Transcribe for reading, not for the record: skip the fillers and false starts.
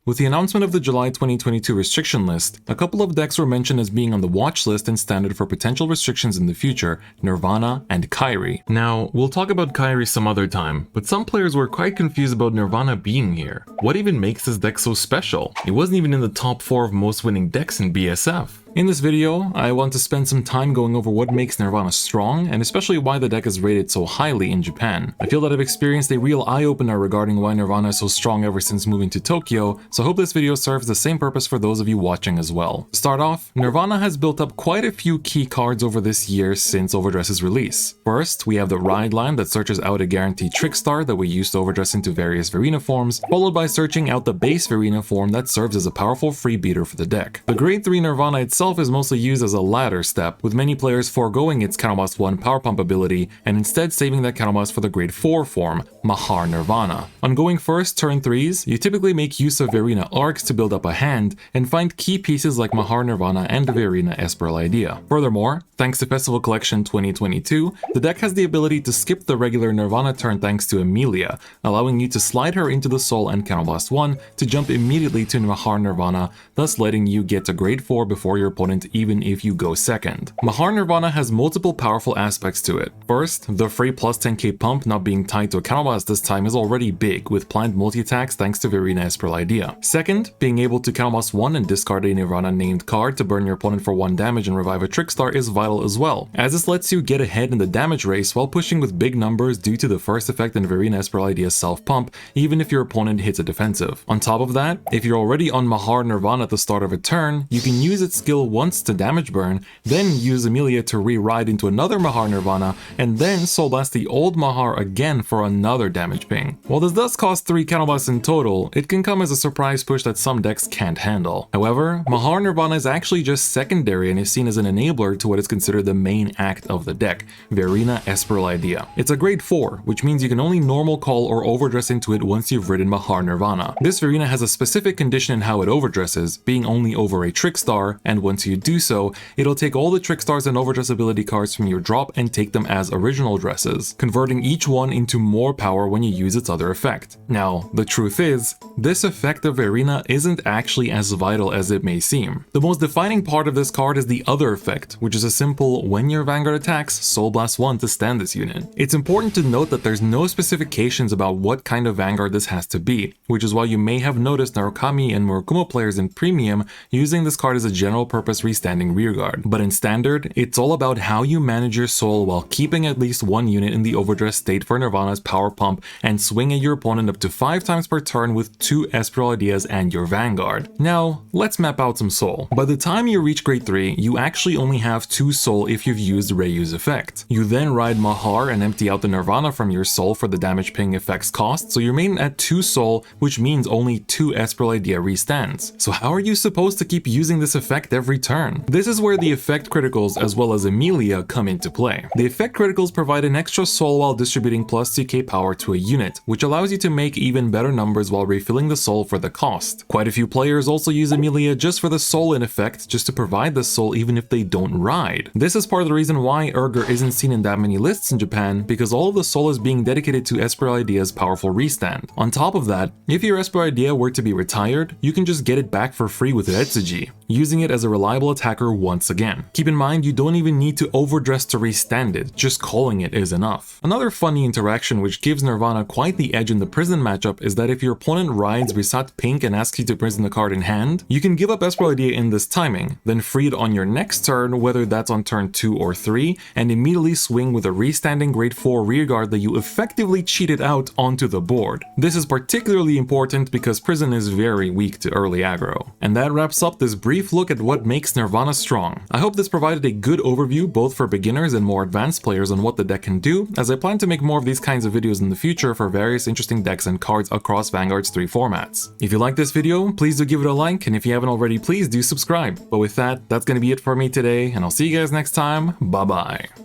With the announcement of the July 2022 restriction list, a couple of decks were mentioned as being on the watch list and standard for potential restrictions in the future: Nirvana and Kyrie. Now, we'll talk about Kyrie some other time, but some players were quite confused about Nirvana being here. What even makes this deck so special? It wasn't even in the top 4 of most winning decks in BSF. In this video, I want to spend some time going over what makes Nirvana strong, and especially why the deck is rated so highly in Japan. I feel that I've experienced a real eye-opener regarding why Nirvana is so strong ever since moving to Tokyo, so I hope this video serves the same purpose for those of you watching as well. To start off, Nirvana has built up quite a few key cards over this year since Overdress's release. First, we have the Ride line that searches out a guaranteed Trickstar that we use to overdress into various Verena forms, followed by searching out the base Verena form that serves as a powerful free beater for the deck. The Grade 3 Nirvana itself is mostly used as a ladder step, with many players foregoing its Counterblast 1 power pump ability and instead saving that Counterblast for the Grade 4 form, Mahar Nirvana. On going first turn 3s, you typically make use of Verena Arcs to build up a hand and find key pieces like Mahar Nirvana and Verena Esperal Idea. Furthermore, thanks to Festival Collection 2022, the deck has the ability to skip the regular Nirvana turn thanks to Emilia, allowing you to slide her into the soul and Counterblast 1 to jump immediately to Mahar Nirvana, thus letting you get to Grade 4 before your opponent even if you go second. Mahar Nirvana has multiple powerful aspects to it. First, the free plus 10k pump not being tied to a counterblast this time is already big, with planned multi-attacks thanks to Verena Esperal Idea. Second, being able to counterblast 1 and discard a Nirvana named card to burn your opponent for 1 damage and revive a Trickstar is vital as well, as this lets you get ahead in the damage race while pushing with big numbers due to the first effect in Verena Esperal Idea's self-pump, even if your opponent hits a defensive. On top of that, if you're already on Mahar Nirvana at the start of a turn, you can use its skill once to damage burn, then use Emilia to re-ride into another Mahar Nirvana, and then Soul Blast the old Mahar again for another damage ping. While this does cost 3 counterblasts in total, it can come as a surprise push that some decks can't handle. However, Mahar Nirvana is actually just secondary and is seen as an enabler to what is considered the main act of the deck, Verena Esperal Idea. It's a grade 4, which means you can only normal call or overdress into it once you've ridden Mahar Nirvana. This Verena has a specific condition in how it overdresses, being only over a Trickstar, and once you do so, it'll take all the Trickstars and overdress ability cards from your drop and take them as original dresses, converting each one into more power when you use its other effect. Now, the truth is, this effect of Verena isn't actually as vital as it may seem. The most defining part of this card is the other effect, which is a simple when your Vanguard attacks, Soul Blast 1 to stand this unit. It's important to note that there's no specifications about what kind of Vanguard this has to be, which is why you may have noticed Narukami and Murakumo players in Premium using this card as a general purpose restanding rearguard. But in Standard, it's all about how you manage your soul while keeping at least one unit in the overdress state for Nirvana's power pump and swing at your opponent up to 5 times per turn with 2 Esperal Ideas and your Vanguard. Now, let's map out some soul. By the time you reach grade 3, you actually only have 2 soul if you've used Ryu's effect. You then ride Mahar and empty out the Nirvana from your soul for the damage ping effect's cost, so you remain at 2 soul, which means only 2 Esperal Idea restands. So how are you supposed to keep using this effect every turn? This is where the effect criticals as well as Emilia come into play. The effect criticals provide an extra soul while distributing plus 2k power to a unit, which allows you to make even better numbers while refilling the soul for the cost. Quite a few players also use Emilia just for the soul in effect, just to provide the soul even if they don't ride. This is part of the reason why Urger isn't seen in that many lists in Japan, because all of the soul is being dedicated to Esperal Idea's powerful restand. On top of that, if your Esperal Idea were to be retired, you can just get it back for free with Retsuji, using it as a reliable attacker once again. Keep in mind, you don't even need to overdress to restand it, just calling it is enough. Another funny interaction which gives Nirvana quite the edge in the prison matchup is that if your opponent rides Risat Pink and asks you to prison the card in hand, you can give up Esperal Idea in this timing, then free it on your next turn, whether that's on turn 2 or 3, and immediately swing with a restanding grade 4 rearguard that you effectively cheated out onto the board. This is particularly important because prison is very weak to early aggro. And that wraps up this brief look at what makes Nirvana strong. I hope this provided a good overview both for beginners and more advanced players on what the deck can do, as I plan to make more of these kinds of videos in the future for various interesting decks and cards across Vanguard's 3 formats. If you like this video, please do give it a like, and if you haven't already, please do subscribe. But with that, that's gonna be it for me today, and I'll see you guys next time. Bye bye.